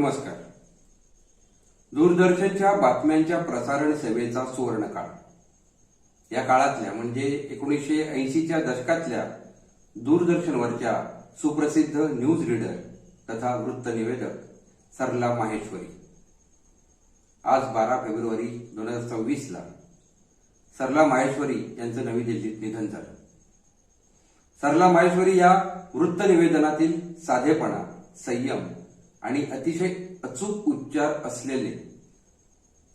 नमस्कार. दूरदर्शनच्या बातम्यांच्या प्रसारण सेवेचा सुवर्णकाळ. या काळातल्या म्हणजे 1980च्या दशकातल्या दूरदर्शनवरच्या सुप्रसिद्ध न्यूज रीडर तथा वृत्त निवेदक सरला माहेश्वरी. आज 12 फेब्रुवारी 2026 ला सरला माहेश्वरी यांचं नवी दिल्लीत निधन झालं. सरला माहेश्वरी या वृत्त निवेदनातील साधेपणा, संयम आणि अतिशय अचूक उच्चार असलेले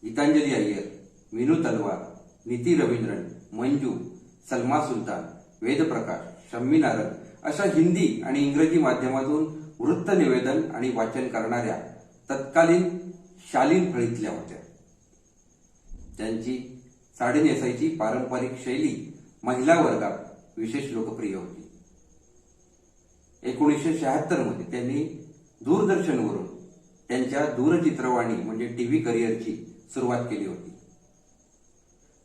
गीतांजली अय्यर, विनू तलवार, नीती रवींद्रन, मंजू, सलमा सुलतान, वेदप्रकाश, शम्मी नारद अशा हिंदी आणि इंग्रजी माध्यमातून वृत्त निवेदन आणि वाचन करणाऱ्या तत्कालीन शालीन फळीतल्या होत्या. त्यांची साडी नेसायची पारंपरिक शैली महिला वर्गात विशेष लोकप्रिय होती. 1976 मध्ये त्यांनी दूरदर्शनवरून त्यांच्या दूरचित्रवाणी म्हणजे टीव्ही करिअरची सुरुवात केली होती.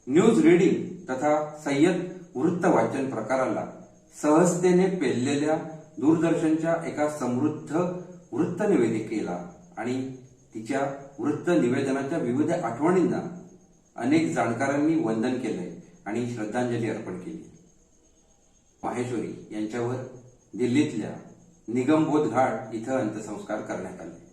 न्यूज रीडिंग तथा सय्यद वृत्त वाचन प्रकाराला सहजतेने पेललेल्या दूरदर्शनच्या एका समृद्ध वृत्त निवेदिकेला आणि तिच्या वृत्त निवेदनाच्या विविध आठवणींना अनेक जाणकारांनी वंदन केले आणि श्रद्धांजली अर्पण केली. माहेश्वरी यांच्यावर दिल्लीतल्या निगमबोध घाट इथं अंत्यसंस्कार करण्यात आले.